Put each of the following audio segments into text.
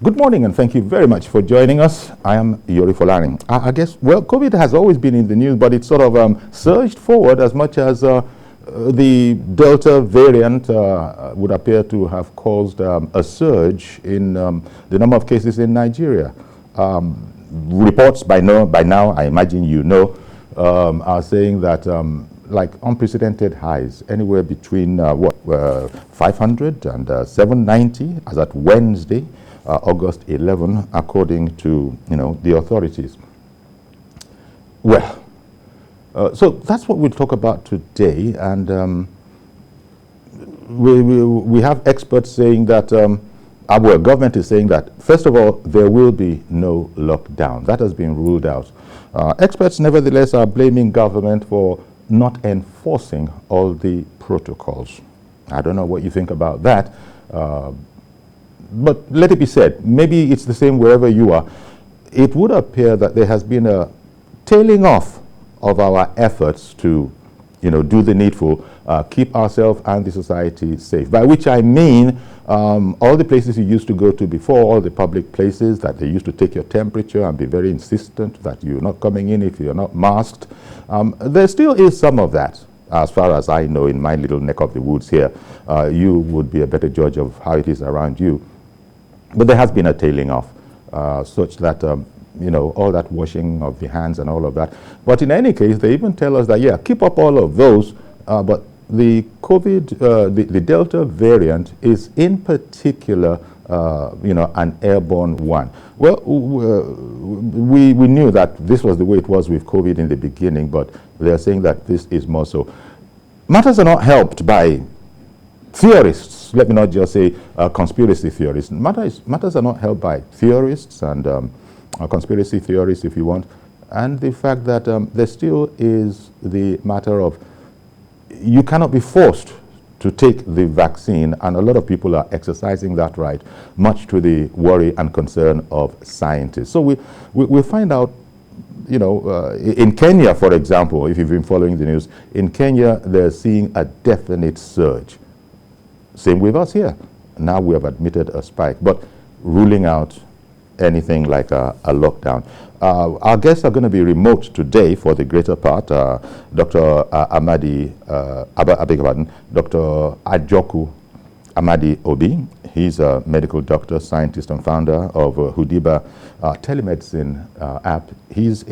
Good morning, and thank you very much for joining us. I am Yori Folani. I guess, well, COVID has always been in the news, but it sort of surged forward as much as the Delta variant would appear to have caused a surge in the number of cases in Nigeria. Reports by now, I imagine you know, are saying that like unprecedented highs, anywhere between 500 and 790 as at Wednesday, August 11, according to the authorities. Well, so that's what we'll talk about today, and we have experts saying that our government is saying that first of all there will be no lockdown. That has been ruled out. Experts nevertheless are blaming government for not enforcing all the protocols. I don't know what you think about that, but let it be said, maybe it's the same wherever you are. It would appear that there has been a tailing off of our efforts to do the needful, keep ourselves and the society safe, by which I mean all the places you used to go to before, all the public places that they used to take your temperature and be very insistent that you're not coming in if you're not masked. There still is some of that, as far as I know, in my little neck of the woods here. You would be a better judge of how it is around you. But there has been a tailing off, such that all that washing of the hands and all of that. But in any case, they even tell us that, yeah, keep up all of those, but the COVID, the Delta variant is in particular, an airborne one. Well, we knew that this was the way it was with COVID in the beginning, but they're saying that this is more so. Matters are not helped by theorists. Let me not just say conspiracy theorists. Matters are not helped by theorists and conspiracy theories, if you want, and the fact that there still is the matter of you cannot be forced to take the vaccine, and a lot of people are exercising that right, much to the worry and concern of scientists. So we'll find out, in Kenya, for example, if you've been following the news, in Kenya they're seeing a definite surge. Same with us here. Now we have admitted a spike, but ruling out anything like a lockdown. Our guests are going to be remote today for the greater part. Dr. Dr. Ahjoku Amadi-Obi. He's a medical doctor, scientist, and founder of Hudibia Telemedicine App. He's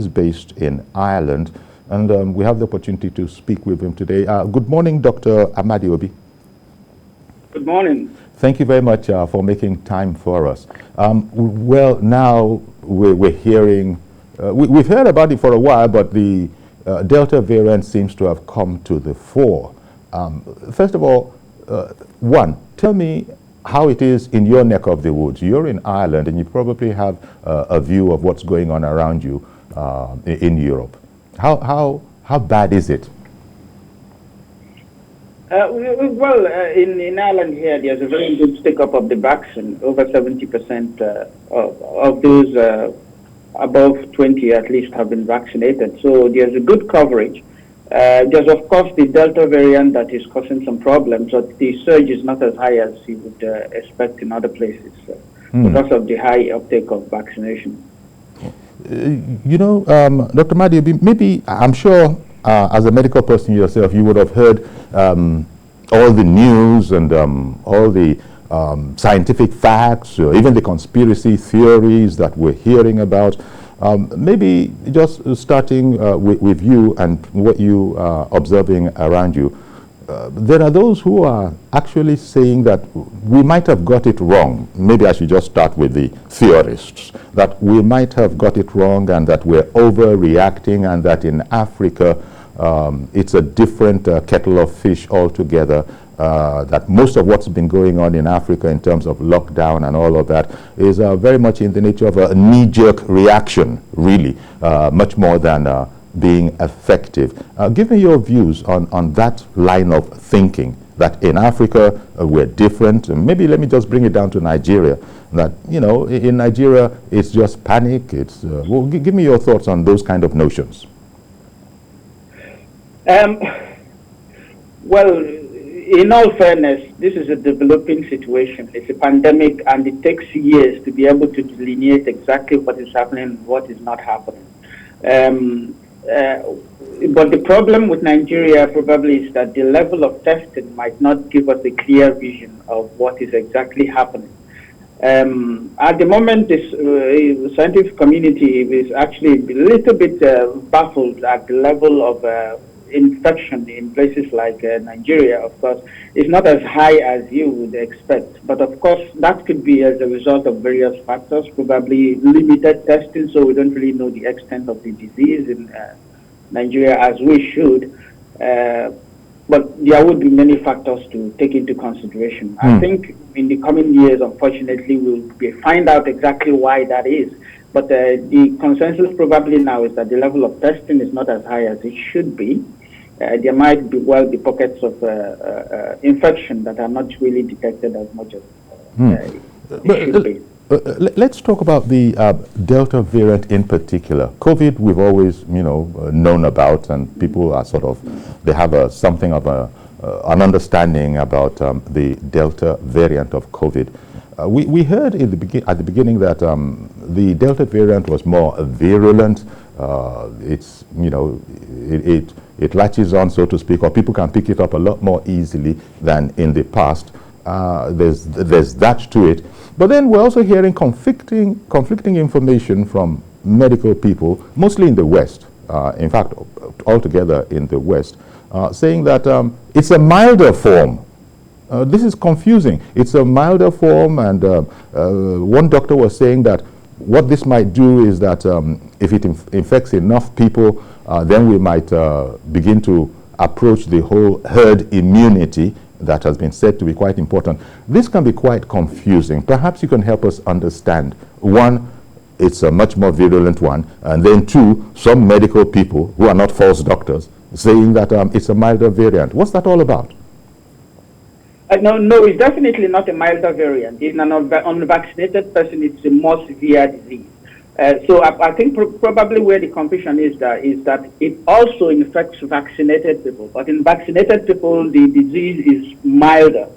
based in Ireland, and we have the opportunity to speak with him today. Good morning, Dr. Amadi-Obi. Good morning. Thank you very much for making time for us. Well, now we're hearing, we've heard about it for a while, but the Delta variant seems to have come to the fore. First of all, tell me how it is in your neck of the woods. You're in Ireland, and you probably have a view of what's going on around you in Europe. How bad is it? In Ireland here, there's a very good take-up of the vaccine. Over 70% of those above 20 at least have been vaccinated. So there's a good coverage. There's, of course, the Delta variant that is causing some problems, but the surge is not as high as you would expect in other places because of the high uptake of vaccination. Dr. Madi, maybe, I'm sure, as a medical person yourself, you would have heard all the news and all the scientific facts, even the conspiracy theories that we're hearing about. Maybe just starting with you and what you are observing around you. There are those who are actually saying that we might have got it wrong. Maybe I should just start with the theorists, that we might have got it wrong and that we're overreacting, and that in Africa it's a different kettle of fish altogether, that most of what's been going on in Africa in terms of lockdown and all of that is very much in the nature of a knee-jerk reaction, really, much more than being effective. Give me your views on that line of thinking, that in Africa we're different. And maybe let me just bring it down to Nigeria, that, in Nigeria it's just panic. It's give me your thoughts on those kind of notions. Well, in all fairness, this is a developing situation. It's a pandemic, and it takes years to be able to delineate exactly what is happening and what is not happening. But the problem with Nigeria probably is that the level of testing might not give us a clear vision of what is exactly happening. At the moment, this scientific community is actually a little bit baffled at the level of infection in places like Nigeria. Of course, it's not as high as you would expect, but of course that could be as a result of various factors, probably limited testing, so we don't really know the extent of the disease in Nigeria as we should. But there would be many factors to take into consideration. I think in the coming years, unfortunately, we'll find out exactly why that is. But the consensus probably now is that the level of testing is not as high as it should be. There might be pockets of infection that are not really detected as much as it should be. Let's talk about the Delta variant in particular. COVID, we've always, known about, and people are they have something of an understanding about the Delta variant of COVID. We heard at the beginning that the Delta variant was more virulent. It latches on, so to speak, or people can pick it up a lot more easily than in the past. There's that to it. But then we're also hearing conflicting information from medical people, mostly in the West, in fact, altogether in the West, saying that it's a milder form. This is confusing. It's a milder form, and one doctor was saying that what this might do is that if it infects enough people, then we might begin to approach the whole herd immunity that has been said to be quite important. This can be quite confusing. Perhaps you can help us understand. One, it's a much more virulent one, and then two, some medical people who are not false doctors saying that it's a milder variant. What's that all about? No, it's definitely not a milder variant. In an unvaccinated person, it's a more severe disease. So I think probably where the confusion is that it also infects vaccinated people. But in vaccinated people, the disease is milder.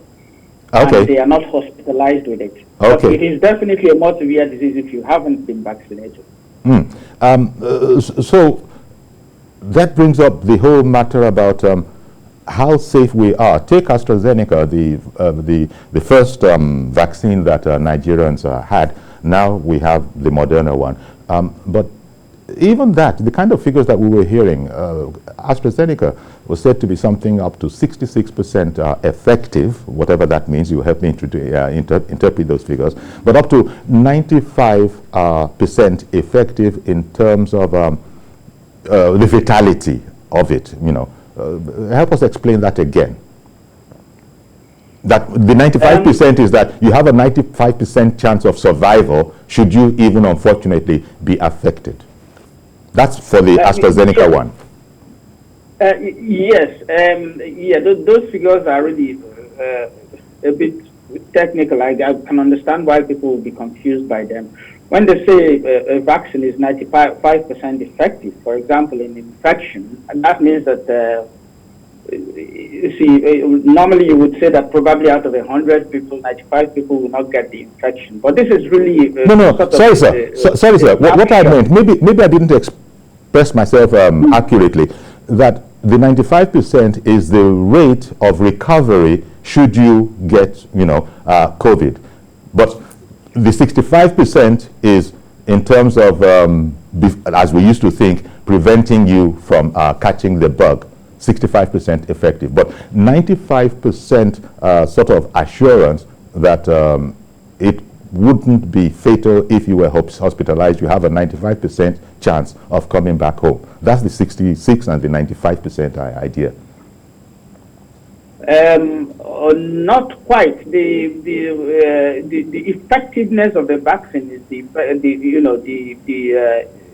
Okay. And they are not hospitalized with it. Okay. But it is definitely a more severe disease if you haven't been vaccinated. So that brings up the whole matter about how safe we are. Take AstraZeneca, the first vaccine that Nigerians had. Now we have the Moderna one. But even that, the kind of figures that we were hearing, AstraZeneca was said to be something up to 66% effective, whatever that means. You help me interpret those figures. But up to 95% effective in terms of the vitality of it. Help us explain that again. That the 95% is that you have a 95% chance of survival should you even unfortunately be affected. That's for the AstraZeneca one. Yes. Those figures are really a bit technical. I can understand why people will be confused by them. When they say a vaccine is 95% effective, for example, in infection, that means that normally you would say that probably out of 100 people, 95 people will not get the infection. But this is really sorry, sir. What I meant, maybe I didn't express myself accurately. That the 95% is the rate of recovery should you get, COVID. But the 65% is in terms of, as we used to think, preventing you from catching the bug. 65% effective, but 95% sort of assurance that it wouldn't be fatal if you were hospitalized. You have a 95% chance of coming back home. That's the 66 and the 95% idea. Not quite. The effectiveness of the vaccine is the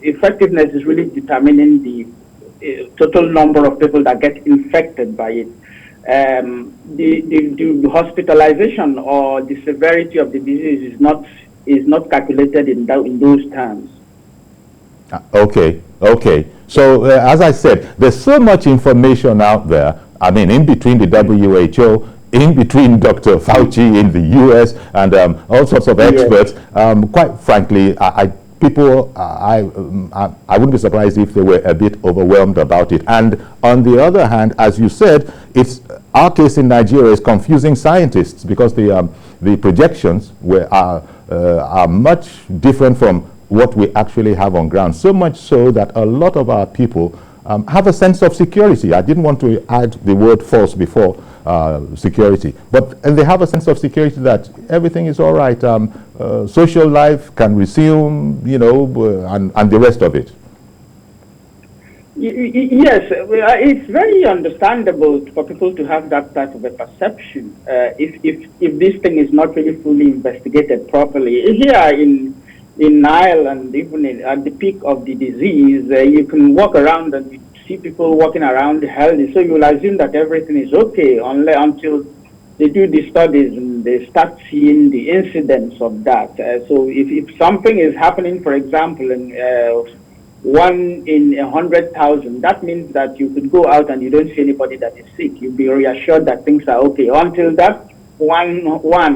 effectiveness is really determining the total number of people that get infected by it. The hospitalization or the severity of the disease is not calculated in those terms. Okay. So as I said, there's so much information out there, I mean, in between the WHO, in between Dr. Fauci in the US, and all sorts of experts, quite frankly, I wouldn't be surprised if they were a bit overwhelmed about it. And on the other hand, as you said, our case in Nigeria is confusing scientists, because the projections are much different from what we actually have on ground. So much so that a lot of our people have a sense of security. I didn't want to add the word false before security, but they have a sense of security that everything is all right. Social life can resume, and the rest of it. Yes, it's very understandable for people to have that type of a perception if this thing is not really fully investigated properly. Here in Ireland, even at the peak of the disease, you can walk around and you see people walking around healthy, so you will assume that everything is okay until they do the studies and they start seeing the incidence of that. So if something is happening, for example, in 1 in 100,000, that means that you could go out and you don't see anybody that is sick. You'll be reassured that things are okay until that one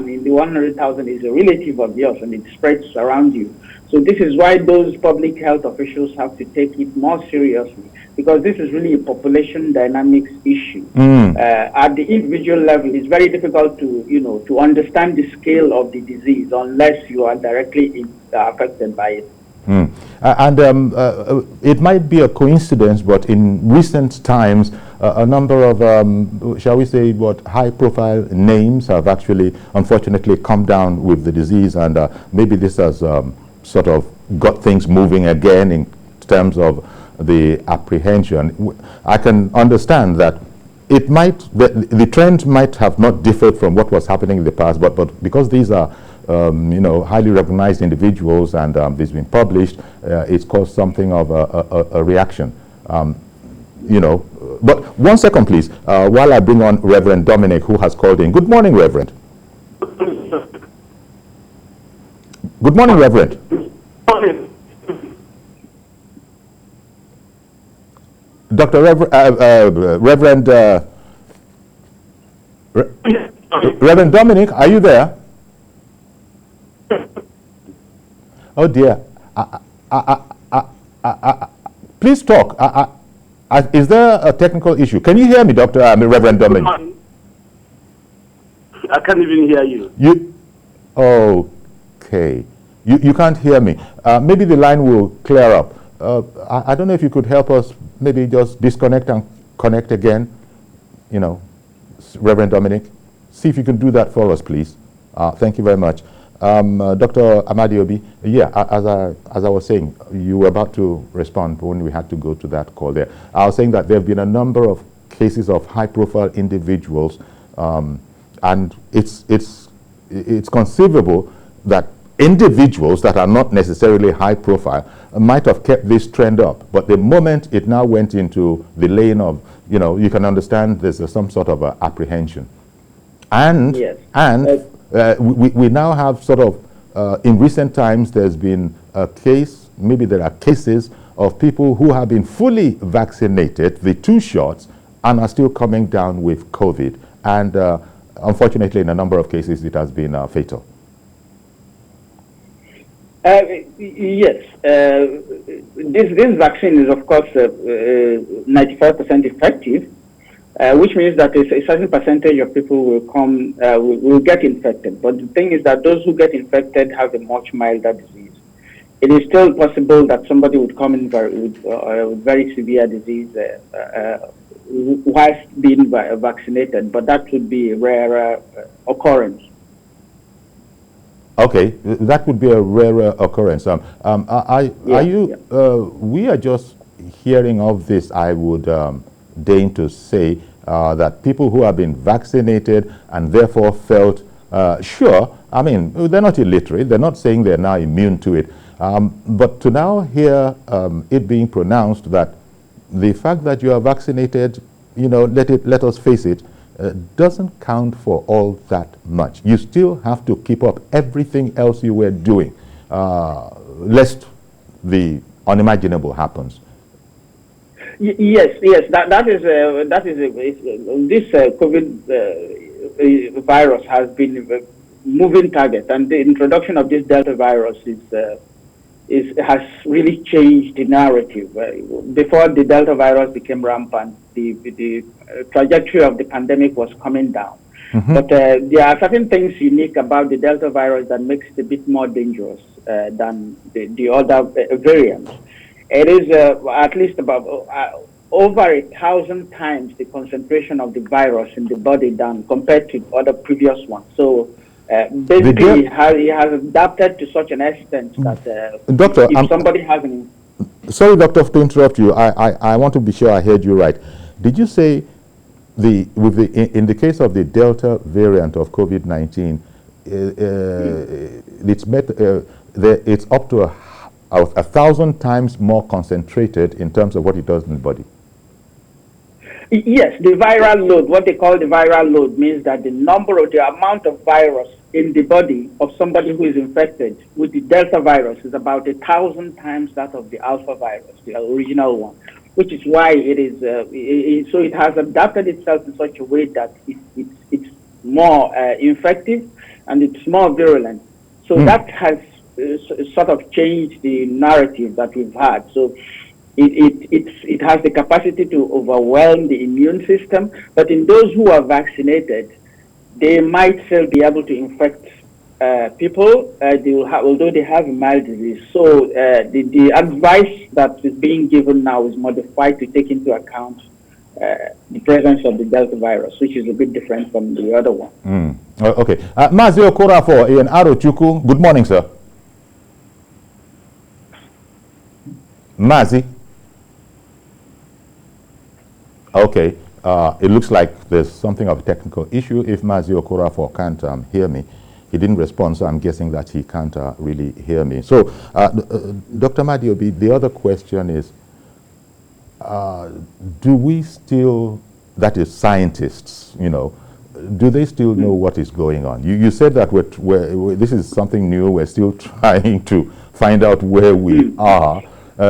in the 100,000 is a relative of yours and it spreads around you. So this is why those public health officials have to take it more seriously, because this is really a population dynamics issue. At the individual level, it's very difficult to understand the scale of the disease unless you are directly affected by it. It might be a coincidence, but in recent times, a number of, shall we say, high-profile names have actually, unfortunately, come down with the disease, and maybe this has sort of got things moving again in terms of the apprehension. I can understand that the trend might have not differed from what was happening in the past, but because these are highly recognized individuals, and this has been published, it's caused something of a reaction. But 1 second, please, while I bring on Reverend Dominic, who has called in. Good morning, Reverend. Good morning, Reverend. Dr. Reverend Reverend Dominic, are you there? Oh dear. Please talk. Is there a technical issue? Can you hear me, Reverend Dominic? I can't even hear you. Okay. You can't hear me. Maybe the line will clear up. I don't know if you could help us, maybe just disconnect and connect again. Reverend Dominic, see if you can do that for us, please. Thank you very much. Dr. Amadi-Obi, as I was saying, you were about to respond when we had to go to that call there. I was saying that there have been a number of cases of high-profile individuals, and it's conceivable that individuals that are not necessarily high-profile might have kept this trend up, but the moment it now went into the lane of, you can understand there's some sort of apprehension. And, yes. We now have sort of, in recent times, there's been a case, maybe there are cases of people who have been fully vaccinated, the 2 shots, and are still coming down with COVID. And unfortunately, in a number of cases, it has been fatal. Yes. This vaccine is, of course, 95% effective. Which means that a certain percentage of people will get infected. But the thing is that those who get infected have a much milder disease. It is still possible that somebody would come in with very severe disease whilst being vaccinated, but that would be a rare occurrence. Okay, that would be a rare occurrence. We are just hearing of this, I would deign to say that people who have been vaccinated and therefore felt sure, I mean, they're not illiterate, they're not saying they're now immune to it, but to now hear it being pronounced that the fact that you are vaccinated, let us face it, doesn't count for all that much. You still have to keep up everything else you were doing, lest the unimaginable happens. Yes, yes, that is this COVID virus has been a moving target, and the introduction of this Delta virus has really changed the narrative. Before the Delta virus became rampant, the trajectory of the pandemic was coming down. But there are certain things unique about the Delta virus that makes it a bit more dangerous than the other variants. It is at least about over 1,000 times the concentration of the virus in the body than compared to other previous ones. So basically, he has adapted to such an extent that Doctor, if somebody has an... Sorry, Doctor, to interrupt you. I want to be sure I heard you right. Did you say in the case of the Delta variant of COVID-19, it's up to 1,000 times more concentrated in terms of what it does in the body? Yes, the viral load, what they call the viral load, means that the amount of virus in the body of somebody who is infected with the Delta virus is about 1,000 times that of the Alpha virus, the original one, which is why it is, so it has adapted itself in such a way that it's more infective and it's more virulent. So that has sort of changed the narrative that we've had. So it has the capacity to overwhelm the immune system, but in those who are vaccinated, they might still be able to infect people, although they have a mild disease. So the advice that is being given now is modified to take into account the presence of the Delta virus, which is a bit different from the other one. Okay. Mazi Okorafo in Ahjoku. Good morning, sir. Mazi. Okay. It looks like there's something of a technical issue. If Mazi Okorafo can't hear me, he didn't respond, so I'm guessing that he can't really hear me. So, Dr. Amadi-Obi, the other question is, do we still, that is scientists, do they still know what is going on? You said that this is something new. We're still trying to find out where we are.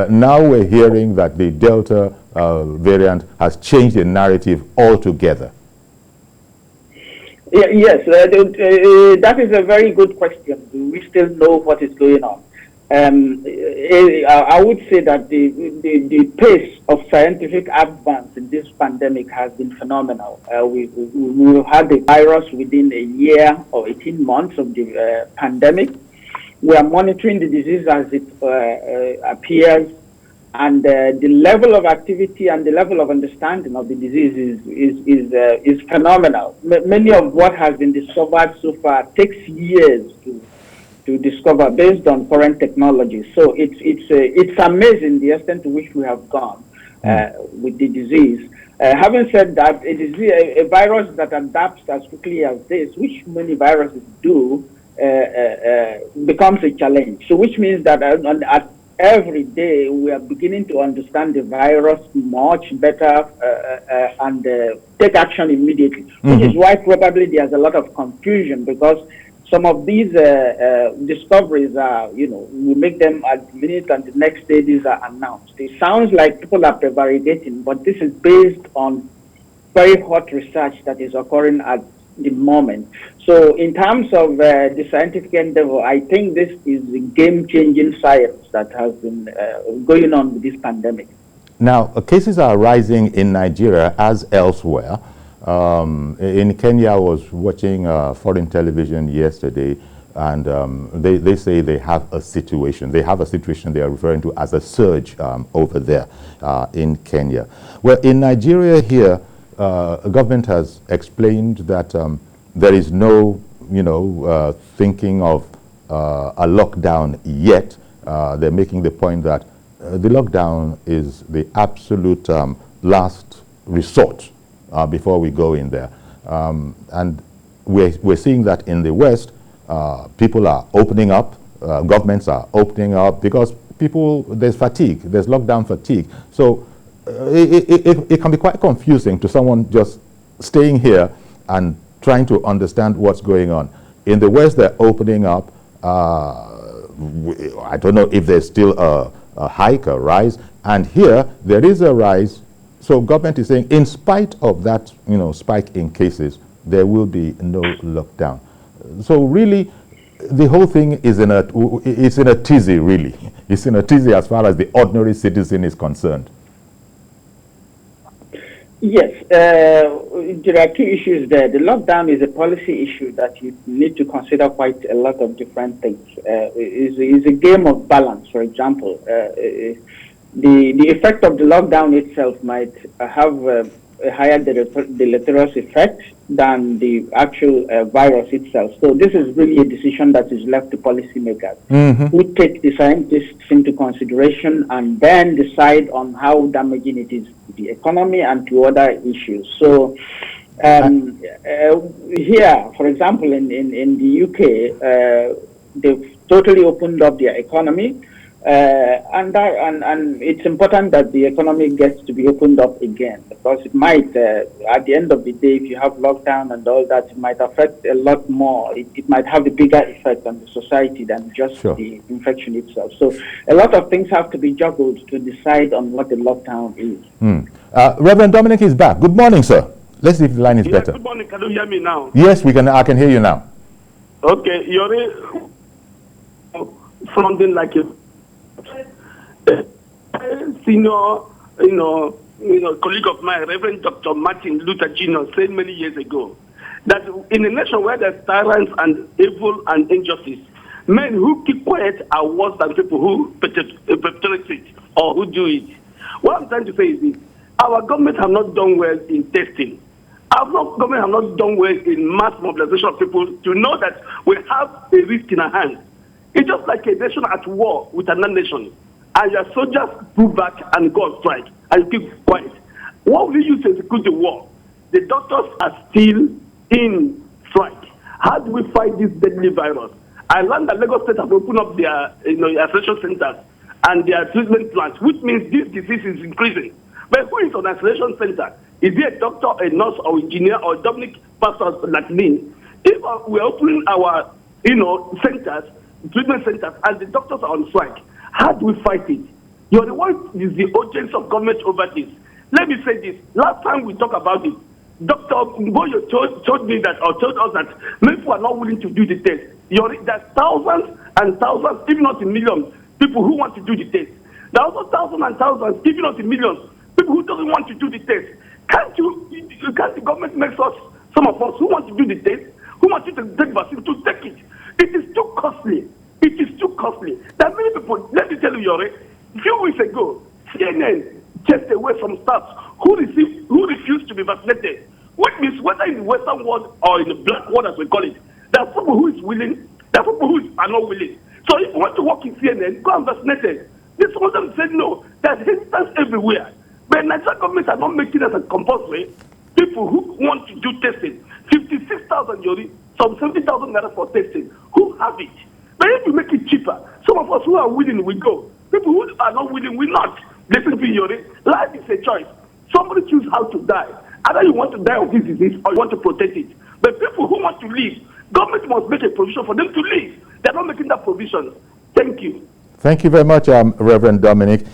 Now we're hearing that the Delta variant has changed the narrative altogether. Yes, that is a very good question. Do we still know what is going on? I would say that the pace of scientific advance in this pandemic has been phenomenal. We've had the virus within a year or 18 months of the pandemic. We are monitoring the disease as it appears, and the level of activity and the level of understanding of the disease is phenomenal. Many of what has been discovered so far takes years to discover based on current technology. So it's amazing the extent to which we have gone with the disease. Having said that, it is a virus that adapts as quickly as this, which many viruses do, becomes a challenge. So which means that at every day we are beginning to understand the virus much better and take action immediately, which is why probably there's a lot of confusion, because some of these discoveries are, we make them at the minute and the next day these are announced. It sounds like people are prevaricating, but this is based on very hot research that is occurring at the moment. So in terms of the scientific endeavor, I think this is a game-changing science that has been going on with this pandemic. Now, cases are rising in Nigeria as elsewhere. In Kenya, I was watching foreign television yesterday, and they say they have a situation. They have a situation they are referring to as a surge over there in Kenya. Well, in Nigeria here, government has explained that there is no, thinking of a lockdown yet. They're making the point that the lockdown is the absolute last resort before we go in there. And we're seeing that in the West, people are opening up, governments are opening up, because there's fatigue, there's lockdown fatigue. So it can be quite confusing to someone just staying here and trying to understand what's going on. In the West, they're opening up. I don't know if there's still a hike, a rise. And here, there is a rise. So government is saying, in spite of that, spike in cases, there will be no lockdown. So really, the whole thing is it's in a tizzy, really. It's in a tizzy as far as the ordinary citizen is concerned. Yes, there are two issues there. The lockdown is a policy issue that you need to consider quite a lot of different things. It's a game of balance. For example, the effect of the lockdown itself might have a higher deleterious effect than the actual virus itself. So this is really a decision that is left to policymakers who take the scientists into consideration and then decide on how damaging it is to the economy and to other issues. So here, for example, in the UK, they've totally opened up their economy. And it's important that the economy gets to be opened up again, because it might, at the end of the day, if you have lockdown and all that, it might affect a lot more. It might have a bigger effect on the society than just the infection itself. So a lot of things have to be juggled to decide on what the lockdown is. Reverend Dominic is back. Good morning, sir. Let's see if the line is better. Good morning. Can you hear me now? Yes, I can hear you now. Okay, you're sounding like a senior, colleague of mine, Reverend Dr. Martin Luther Jr., said many years ago that in a nation where there's tyrants and evil and injustice, men who keep quiet are worse than people who perpetrate it or who do it. What I'm trying to say is this: our government have not done well in testing. Our government have not done well in mass mobilization of people to know that we have a risk in our hands. It's just like a nation at war with another nation, and your soldiers pull back and go on strike, and you keep quiet. What will you use to execute the war? The doctors are still in strike. How do we fight this deadly virus? I learned that Lagos State have opened up their isolation centers and their treatment plants, which means this disease is increasing. But who is on isolation center? Is it a doctor, a nurse, or engineer, or Dominic pastor like me? If we're opening our centers, treatment centers, and the doctors are on strike, how do we fight it? You're the one who is the urgency of government over this. Let me say this. Last time we talked about it, Dr. Mboyo told me that, or told us that many people are not willing to do the test. There's thousands and thousands, if not in millions, people who want to do the test. There are also thousands and thousands, if not in millions, people who don't want to do the test. Can't the government make us, some of us who want to do the test, who want you to take vaccine, to take it? It is too costly. It is too costly. There are many people, let me tell you, Yore, a few weeks ago, CNN chased away some staff who refused to be vaccinated, which means whether in the Western world or in the black world, as we call it, there are people who is willing, there are people who are not willing. So if you want to work in CNN, go and vaccinate it. This one of them said no. There's hesitance everywhere. But Nigerian government are not making it as compulsory. People who want to do testing, 56,000 Yori, some 70,000 naira for testing, who have it? But if you make it cheaper, some of us who are willing will go. People who are not willing will not. Listen to me, Yori. Life is a choice. Somebody choose how to die. Either you want to die of this disease or you want to protect it. But people who want to live, government must make a provision for them to live. They're not making that provision. Thank you. Thank you very much, Reverend Dominic.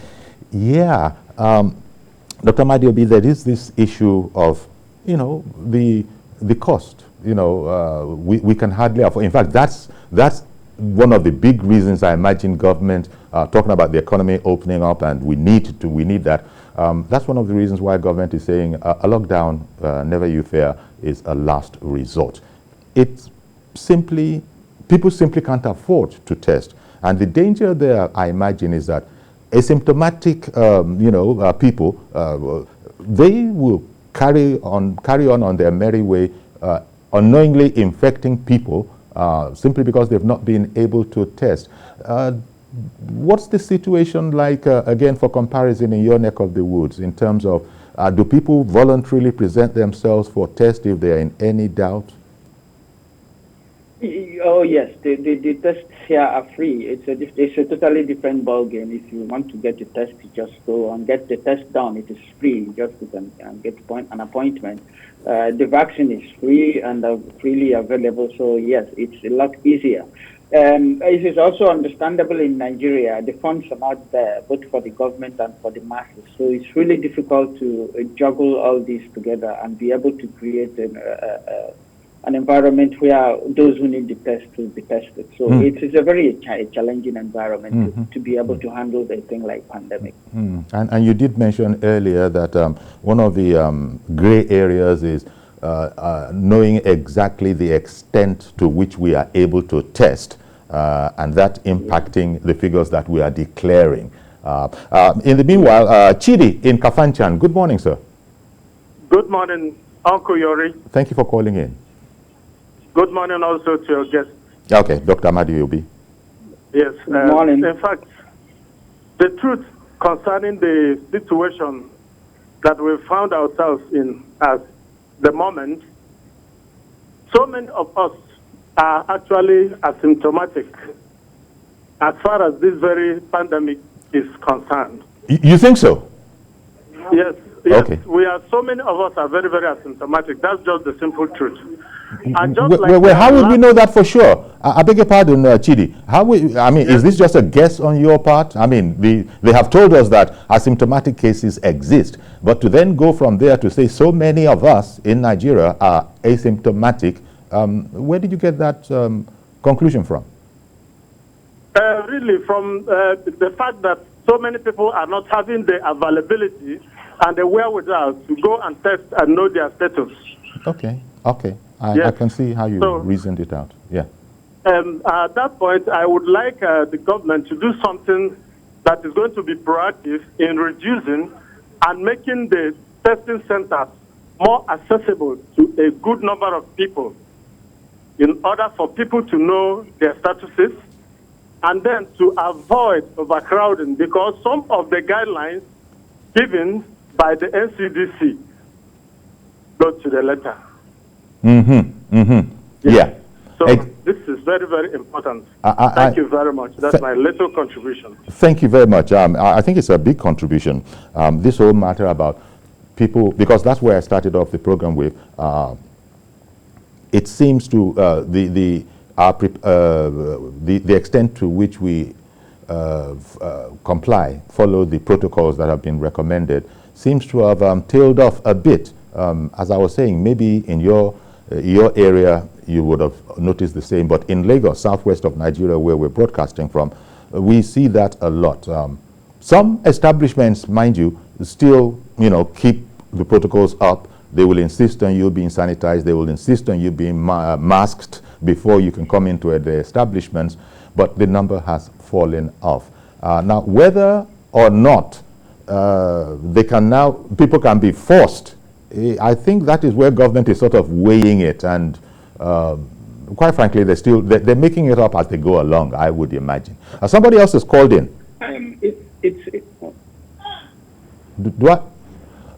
Yeah, Dr. Amadi-Obi, there is this issue of, the cost. We can hardly afford. In fact, that's one of the big reasons I imagine government talking about the economy opening up, and we need that. That's one of the reasons why government is saying a lockdown, never you fear, is a last resort. It's simply, people simply can't afford to test. And the danger there, I imagine, is that asymptomatic, people, they will carry on their merry way, unknowingly infecting people simply because they've not been able to test. What's the situation like, again, for comparison in your neck of the woods, in terms of, do people voluntarily present themselves for test if they're in any doubt? Oh yes, the tests here are free. It's a totally different ballgame. If you want to get the test, you just go and get the test done. It is free. You just can get an appointment. The vaccine is free and freely available. So yes, it's a lot easier. It is also understandable in Nigeria. The funds are not there, both for the government and for the masses. So it's really difficult to juggle all these together and be able to create an environment where those who need the test will be tested. So it is a very challenging environment to be able to handle a thing like pandemic. And you did mention earlier that one of the gray areas is knowing exactly the extent to which we are able to test, and that impacting the figures that we are declaring. In the meanwhile, Chidi in Kafanchan, good morning, sir. Good morning, Uncle Yori. Thank you for calling in. Good morning also to your guest. Okay, Dr. Amadi-Obi. Yes. Good morning. In fact, the truth concerning the situation that we found ourselves in at the moment, so many of us are actually asymptomatic as far as this very pandemic is concerned. You think so? Yes. Yes, okay. We are, so many of us are very, very asymptomatic. That's just the simple truth. And just how would we know that for sure? I beg your pardon, Chidi. Is this just a guess on your part? I mean, they have told us that asymptomatic cases exist, but to then go from there to say so many of us in Nigeria are asymptomatic, where did you get that conclusion from? Really, from the fact that so many people are not having the availability and the wherewithal to go and test and know their status. Okay. I can see how you reasoned it out. Yeah. At that point, I would like the government to do something that is going to be proactive in reducing and making the testing centers more accessible to a good number of people in order for people to know their statuses and then to avoid overcrowding, because some of the guidelines given by the NCDC go to the letter. Yeah. So this is very, very important. Thank you very much. That's my little contribution. Thank you very much. I think it's a big contribution. This whole matter about people, because that's where I started off the program with. It seems to the extent to which we comply, follow the protocols that have been recommended, seems to have tailed off a bit. As I was saying, maybe in your area you would have noticed the same, but in Lagos, southwest of Nigeria, where we're broadcasting from, we see that a lot. Some establishments, mind you, still keep the protocols up. They will insist on you being sanitized. They will insist on you being masked before you can come into the establishments, but the number has fallen off. Now, whether or not people can be forced, I think that is where government is sort of weighing it, and quite frankly, they're making it up as they go along, I would imagine. Somebody else has called in.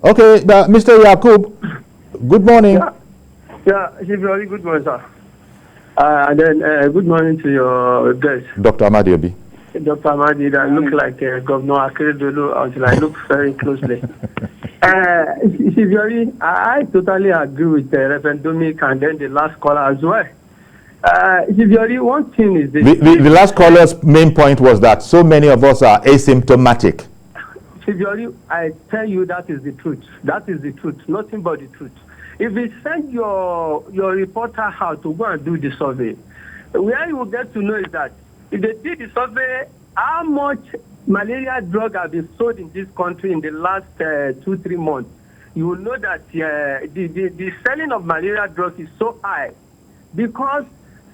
Okay, Mr. Yakub, good morning. Yeah, very good morning, sir. And then good morning to your guest, Dr. Amadi-Obi. Dr. Amadi, that look like Governor Akeredolu until I look very closely. I totally agree with Reverend Dominic and then the last caller as well. One thing is this. The last caller's main point was that so many of us are asymptomatic. I tell you that is the truth. That is the truth, nothing but the truth. If you send your reporter out to go and do the survey, where you will get to know is that if they did the survey, how much malaria drug have been sold in this country in the last 2-3 months, you will know that the selling of malaria drugs is so high because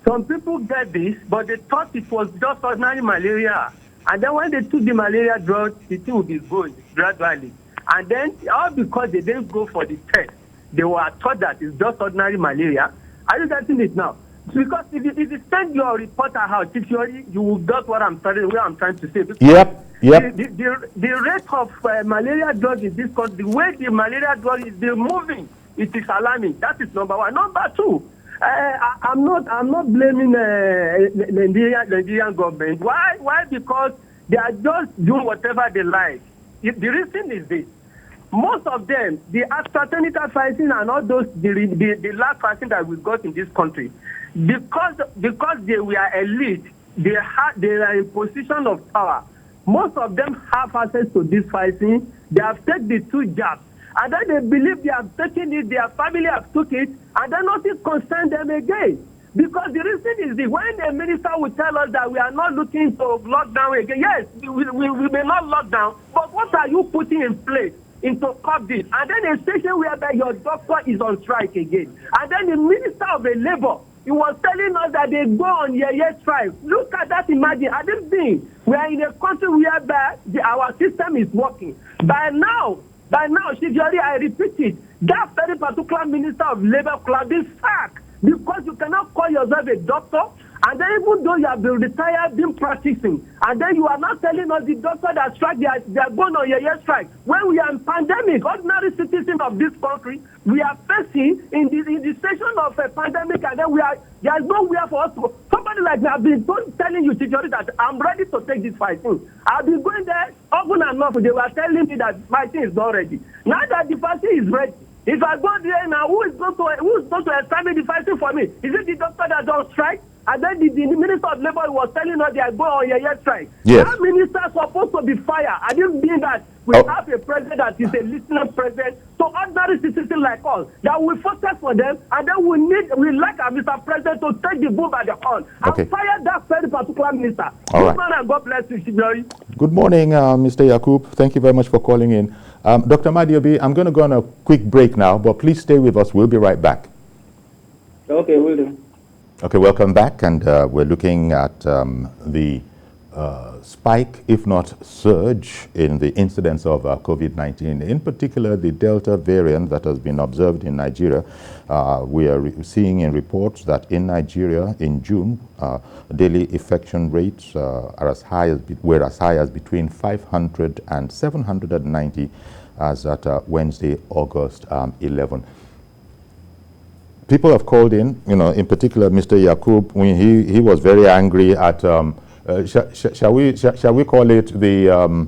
some people get this, but they thought it was just ordinary malaria. And then when they took the malaria drug, the thing will be going gradually. And then all because they didn't go for the test, they were taught that it's just ordinary malaria. Are you getting it now? Because if you send your reporter out, you will get what I'm trying to say. Yep. The rate of malaria drug in this country, the way the malaria drug is moving, it is alarming. That is number one. Number two, I'm not blaming Nigerian government. Why? Because they are just doing whatever they like. The reason is this: most of them, the AstraZeneca vaccine and all those, the last vaccine that we got in this country, because they were elite, they are in position of power. Most of them have access to this vaccine. They have taken the 2 jabs. And then they believe they have taken it, their family have took it, and then nothing concerns them again. Because the reason is when the minister will tell us that we are not looking to lock down again, yes, we may not lock down, but what are you putting in place into curb this? And then a station whereby your doctor is on strike again. And then the minister of the labor, he was telling us that they go on year strike. Look at that, imagine. I didn't think we are in a country whereby our system is working. By now, Shijori, I repeat it, that very particular minister of labor could have been sacked. Because you cannot call yourself a doctor, and then even though you have been retired, been practicing, and then you are not telling us the doctor that strike, they are going on year strike. When we are in pandemic, ordinary citizens of this country, we are facing in the station of a pandemic, and then there is nowhere for us to go. Somebody like me, I've been telling you, Chichori, that I'm ready to take this vaccine. I've been going there often and often. They were telling me that vaccine is not ready. Now that the vaccine is ready, if I go there now, who is going to establish the vaccine for me? Is it the doctor that don't strike? And then the Minister of Labor was telling us they are going on year strike. Yes. That minister is supposed to be fired. I didn't mean that we have a president that is a listening president. So ordinary citizens like us, that we focus for them, and then we like our Mr. President to take the bull by the horn and fire that very particular minister. All right. Good morning and God bless you, Shibori. Good morning, Mr. Yakub. Thank you very much for calling in. Dr. Amadi-Obi, I'm going to go on a quick break now, but please stay with us. We'll be right back. Okay, will do. Okay, welcome back, and we're looking at the spike, if not surge, in the incidence of COVID-19, in particular the Delta variant that has been observed in Nigeria. We are seeing in reports that in Nigeria in June, daily infection rates were as high as between 500 and 790 as at Wednesday, August 11. People have called in, in particular Mr. Yakub, when he was very angry at, shall we call it the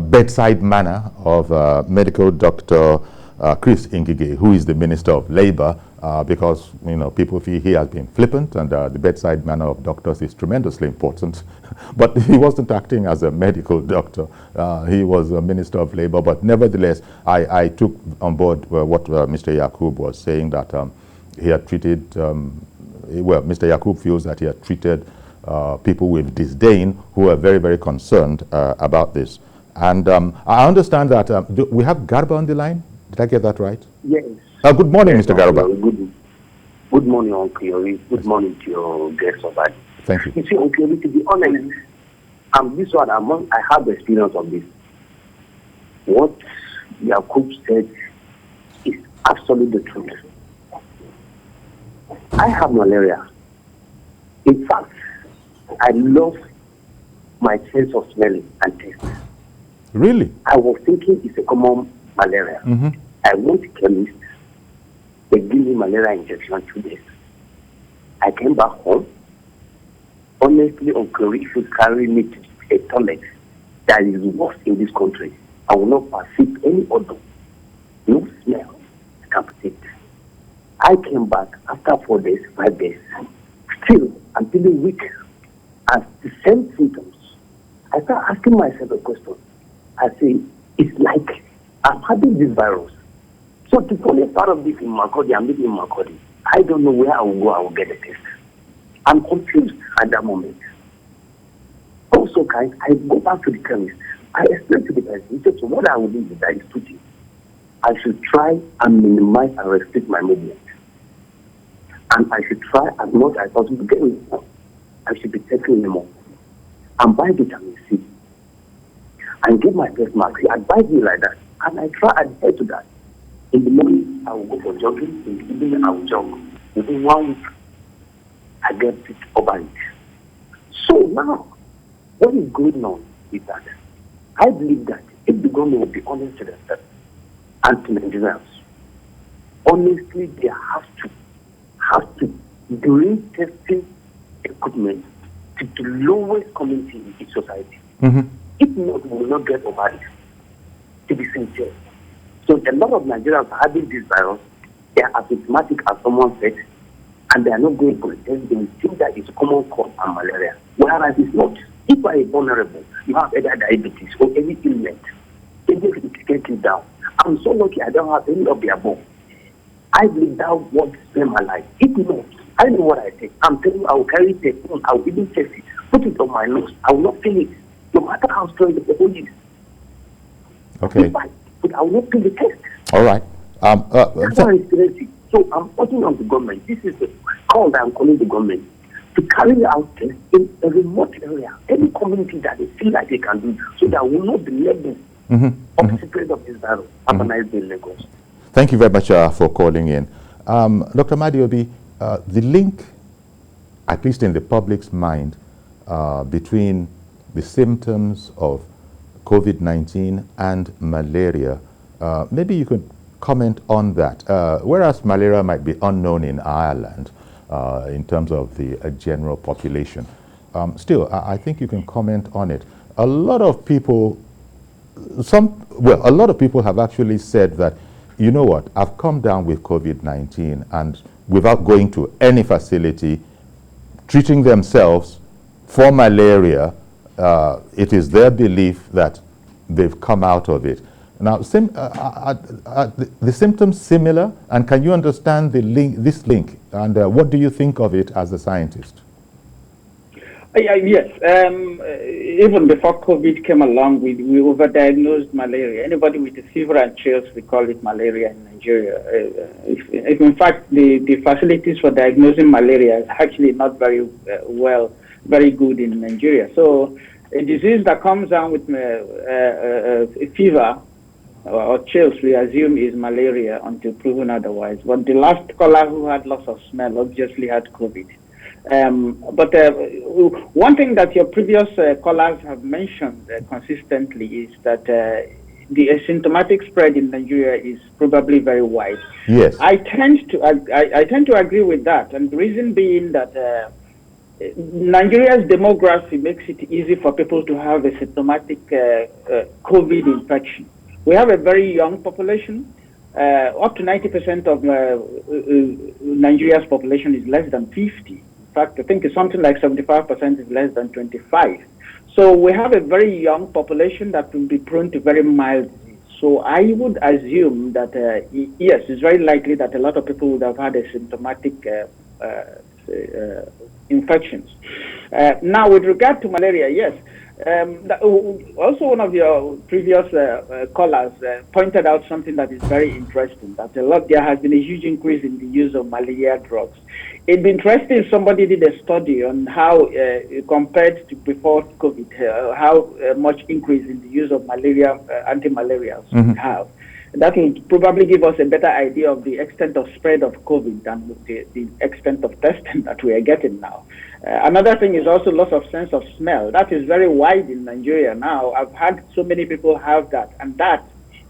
bedside manner of medical doctor Chris Ngige, who is the Minister of Labor, because people feel he has been flippant, and the bedside manner of doctors is tremendously important. But he wasn't acting as a medical doctor. He was a Minister of Labor. But nevertheless, I took on board what Mr. Yakub was saying, that he had treated, Mr. Yakub feels that he had treated people with disdain who are very, very concerned about this. And I understand that we have Garba on the line. Did I get that right? Yes. Good morning, Mr. Garba. Good morning, Uncle Yori. Good morning to your guests of that. Thank you. You see, Uncle Yori, to be honest, this one, I have experience of this. What Yakub said is absolutely the truth. I have malaria. In fact, I lost my sense of smelling and taste. Really? I was thinking it's a common malaria. Mm-hmm. I went to chemist. They gave me malaria injection 2 days. I came back home. Honestly, Uncle, if you carry me to a toilet that is worse in this country, I will not perceive any odor, no smell. I can't perceive. I came back after 4 days, 5 days. Still, I'm feeling weak. As the same symptoms. I start asking myself a question. I say, it's like I'm having this virus. So to follow part of this in Makodi, I'm living in Makodi. I don't know where I will go, I will get a test. I'm confused at that moment. Also, guys, I go back to the chemist. I explain to the person, he said, so what I will do is that it's 2 things. I should try and minimize and restrict my movement. And I should try as much as possible to get more. I should be taking more. And buy vitamin C. And get my face mask. He advised me like that. And I try and adhere to that. In the morning, I will go for jogging. In the evening, I will jog. Within 1 week, I get it over it. So now, what is going on with that? I believe that if the government will be honest to themselves and to Nigerians, honestly, they have to bring testing equipment to the lowest community in society. Mm-hmm. If not, we will not get over it. To be sincere. So a lot of Nigerians are having this virus. They are asymptomatic, as someone said, and they are not going for a test. They will think that it's common cold and malaria, whereas it's not. If you are vulnerable, you have either diabetes or any illness, even if it get you down. I'm so lucky I don't have any of the above. I lived out what spend my life. If not, I know what I take. I'm telling you, I will carry it, I will even test it, put it on my nose. I will not feel it, no matter how strong the people is. Okay. But I will not feel the test. All right. That's why it's crazy. So I'm urging on the government. This is the call that I'm calling the government to carry out tests in a remote area, any community that they feel like they can do, so that we will not be labeled of the spread of this virus. Have a nice day, Lagos. Thank you very much for calling in. Dr. Amadi-Obi, the link, at least in the public's mind, between the symptoms of COVID-19 and malaria, maybe you could comment on that. Whereas malaria might be unknown in Ireland in terms of the general population, still, I think you can comment on it. A lot of people, a lot of people have actually said that, you know what, I've come down with COVID-19 and without going to any facility, treating themselves for malaria, it is their belief that they've come out of it. Now, the symptoms similar, and can you understand the link, this link, and what do you think of it as a scientist? Yes, even before COVID came along, we overdiagnosed malaria. Anybody with a fever and chills, we call it malaria in Nigeria. If in fact, the facilities for diagnosing malaria is actually not very good in Nigeria. So a disease that comes down with a fever or chills, we assume is malaria until proven otherwise. But the last caller who had loss of smell obviously had COVID. But one thing that your previous callers have mentioned consistently is that the asymptomatic spread in Nigeria is probably very wide. Yes, I tend to agree with that, and the reason being that Nigeria's demography makes it easy for people to have a symptomatic COVID infection. We have a very young population. Up to 90% of Nigeria's population is less than 50. In fact, I think it's something like 75% is less than 25. So we have a very young population that will be prone to very mild disease. So I would assume that, yes, it's very likely that a lot of people would have had asymptomatic infections. Now, with regard to malaria, yes. Also, one of your previous callers pointed out something that is very interesting, that there has been a huge increase in the use of malaria drugs. It'd be interesting if somebody did a study on how, compared to before COVID, how much increase in the use of malaria, anti-malarials we have. That will probably give us a better idea of the extent of spread of COVID than the extent of testing that we are getting now. Another thing is also loss of sense of smell. That is very wide in Nigeria now. I've had so many people have that, and that,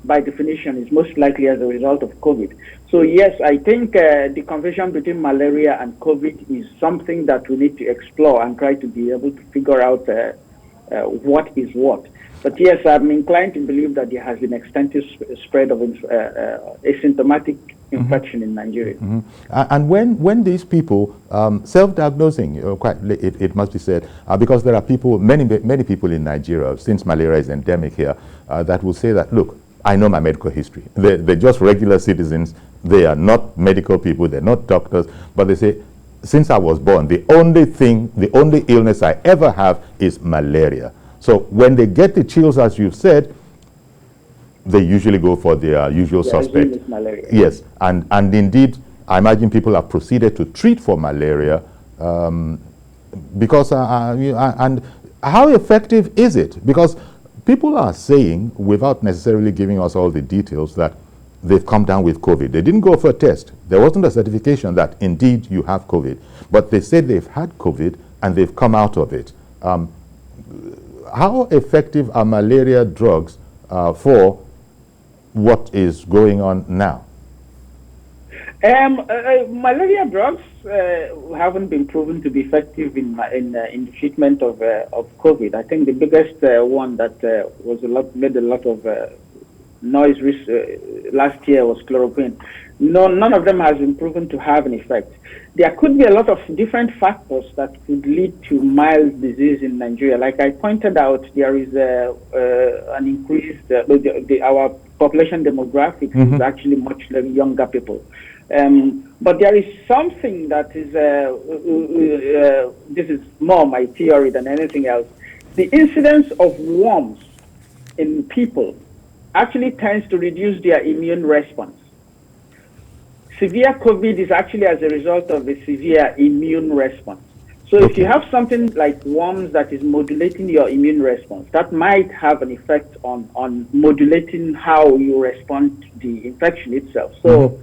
by definition, is most likely as a result of COVID. So yes, I think the confusion between malaria and COVID is something that we need to explore and try to be able to figure out what is what. But yes, I'm inclined to believe that there has been extensive spread of asymptomatic infection in Nigeria. And when these people self-diagnosing, it must be said, because there are people, many people in Nigeria, since malaria is endemic here, that will say that, look, I know my medical history. They're just regular citizens. They are not medical people. They're not doctors. But they say, since I was born, the only illness I ever have is malaria. So when they get the chills, as you've said, they usually go for their usual suspect. Yes, and indeed, I imagine people have proceeded to treat for malaria because, and how effective is it? Because people are saying, without necessarily giving us all the details, that they've come down with COVID. They didn't go for a test. There wasn't a certification that indeed you have COVID, but they said they've had COVID and they've come out of it. How effective are malaria drugs for what is going on now? Malaria drugs haven't been proven to be effective in the treatment of COVID. I think the biggest one that made a lot of Noise risk last year was chloroquine. No, none of them has been proven to have an effect. There could be a lot of different factors that could lead to mild disease in Nigeria. Like I pointed out, there is an increase. Our population demographics is actually much younger people. But there is something that is, this is more my theory than anything else. The incidence of worms in people actually tends to reduce their immune response. Severe COVID is actually as a result of a severe immune response. So if you have something like worms that is modulating your immune response, that might have an effect on modulating how you respond to the infection itself. So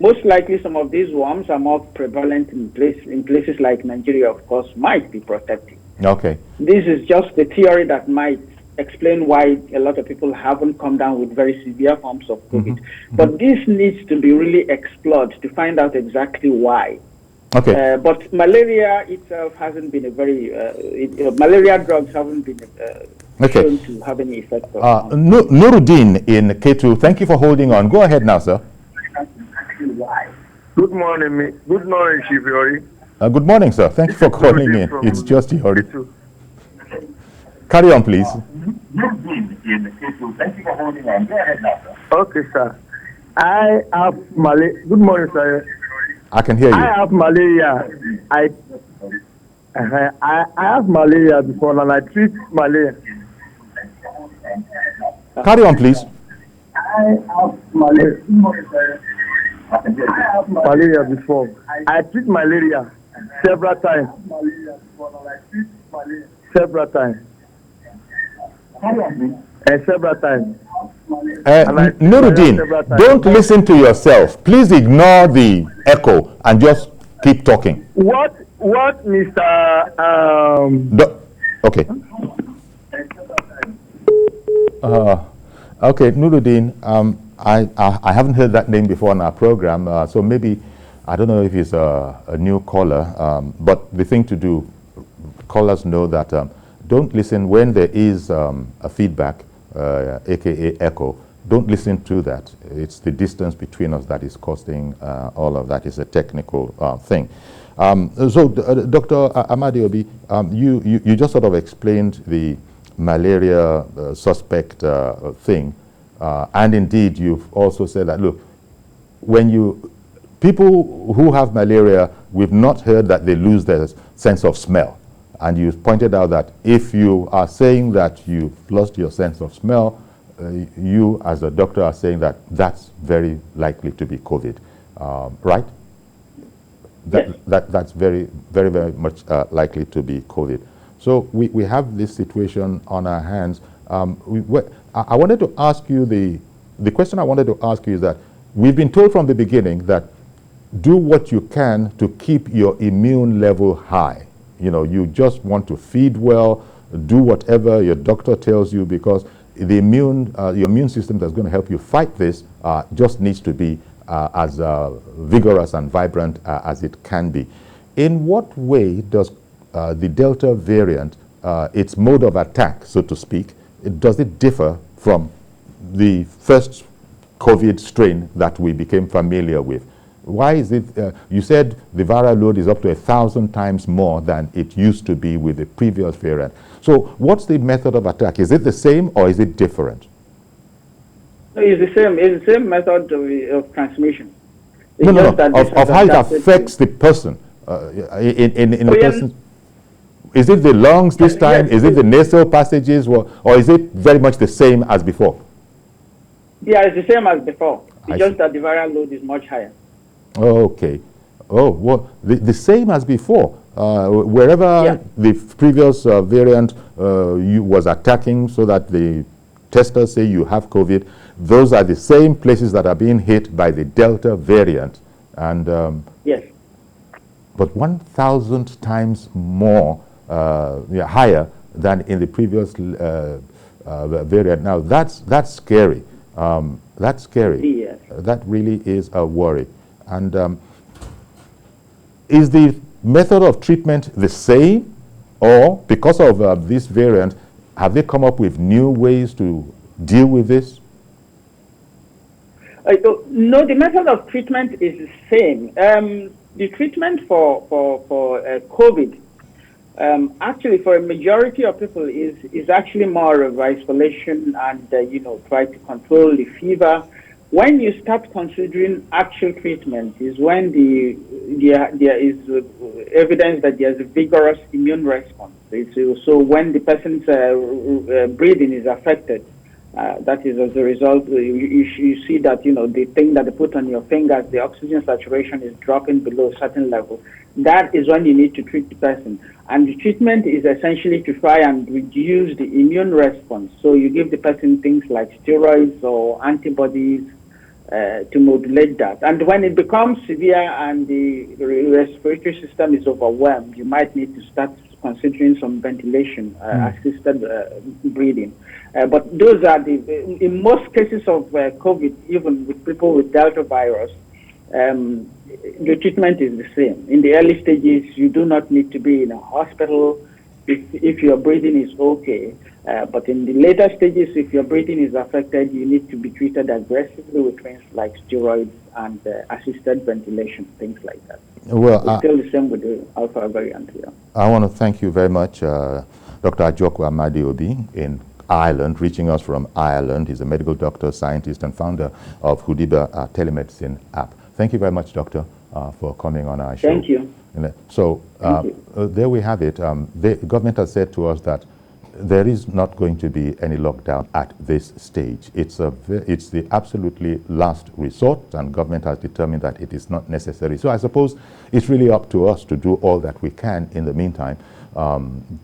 most likely some of these worms are more prevalent in places like Nigeria, of course, might be protected. Okay. This is just the theory that might explain why a lot of people haven't come down with very severe forms of COVID. But this needs to be really explored to find out exactly why. Okay. But malaria itself hasn't been a very, malaria drugs haven't been shown to have any effect. Nuruddin in K2, thank you for holding on. Go ahead now, sir. Good morning, Chief Yori. Good morning, sir. Thank you for calling in. It's just Yori. Carry on, please. Okay, sir. I have malaria. Good morning, sir. I can hear you. I have malaria. I have malaria before, and I treat malaria. Carry on, please. I have malaria. I have malaria before. I treat malaria several times. Several times. Several times. Nuruddin, don't listen to yourself. Please ignore the echo and just keep talking. What, Mr. Okay. Okay, Nuruddin, I haven't heard that name before on our program, so maybe, I don't know if he's a new caller, but the thing to do, callers know that don't listen when there is a feedback, aka echo. Don't listen to that. It's the distance between us that is causing all of that. Is a technical thing. So, Dr. Amadi-Obi, you just sort of explained the malaria suspect thing, and indeed you've also said that, look, when people who have malaria, we've not heard that they lose their sense of smell. And you pointed out that if you are saying that you've lost your sense of smell, you as a doctor are saying that that's very likely to be COVID, right? That's very, very, very much likely to be COVID. So we have this situation on our hands. I wanted to ask you, the question I wanted to ask you is that we've been told from the beginning that do what you can to keep your immune level high. You know, you just want to feed well, do whatever your doctor tells you, because the your immune system that's going to help you fight this just needs to be as vigorous and vibrant as it can be. In what way does the Delta variant, its mode of attack, so to speak, does it differ from the first COVID strain that we became familiar with? Why is it, you said the viral load is up to 1,000 times more than it used to be with the previous variant. So what's the method of attack? Is it the same or is it different? No, it's the same. It's the same method of transmission. It's of how it affects the person. In the person. Is it the lungs this time? Yes, is it the nasal passages? Or is it very much the same as before? Yeah, it's the same as before. It's just that the viral load is much higher. Okay. Oh, well, the same as before. Wherever the previous variant was attacking so that the testers say you have COVID, those are the same places that are being hit by the Delta variant. And yes. But 1,000 times more higher than in the previous variant. Now, that's scary. That's scary. Yes. That really is a worry. And is the method of treatment the same, or because of this variant, have they come up with new ways to deal with this? No, the method of treatment is the same. The treatment for COVID, actually, for a majority of people, is actually more of isolation and try to control the fever. When you start considering actual treatment is when there is evidence that there's a vigorous immune response. So when the person's breathing is affected, that is as a result, you see that, the thing that they put on your fingers, the oxygen saturation is dropping below a certain level. That is when you need to treat the person. And the treatment is essentially to try and reduce the immune response. So you give the person things like steroids or antibodies to modulate that. And when it becomes severe and the respiratory system is overwhelmed, you might need to start considering some ventilation, assisted breathing. But those are in most cases of COVID, even with people with Delta virus, the treatment is the same. In the early stages, you do not need to be in a hospital if your breathing is okay. But in the later stages, if your breathing is affected, you need to be treated aggressively with things like steroids and assisted ventilation, things like that. Well, it's still the same with the Alpha variant here. I want to thank you very much, Dr. Ahjoku Amadi-Obi in Ireland, reaching us from Ireland. He's a medical doctor, scientist, and founder of Hudibia Telemedicine App. Thank you very much, Doctor, for coming on our show. Thank you. So there we have it. The government has said to us that there is not going to be any lockdown at this stage. It's the absolutely last resort, and government has determined that it is not necessary. So I suppose it's really up to us to do all that we can in the meantime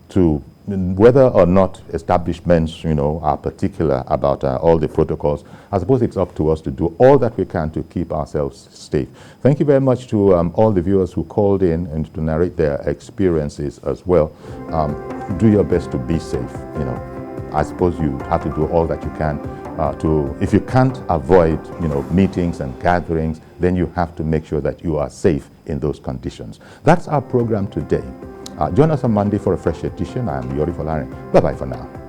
to whether or not establishments, are particular about all the protocols. I suppose it's up to us to do all that we can to keep ourselves safe. Thank you very much to all the viewers who called in and to narrate their experiences as well. Do your best to be safe. I suppose you have to do all that you can if you can't avoid, meetings and gatherings, then you have to make sure that you are safe in those conditions. That's our program today. Join us on Monday for a fresh edition. I am Yori Folari. Bye-bye for now.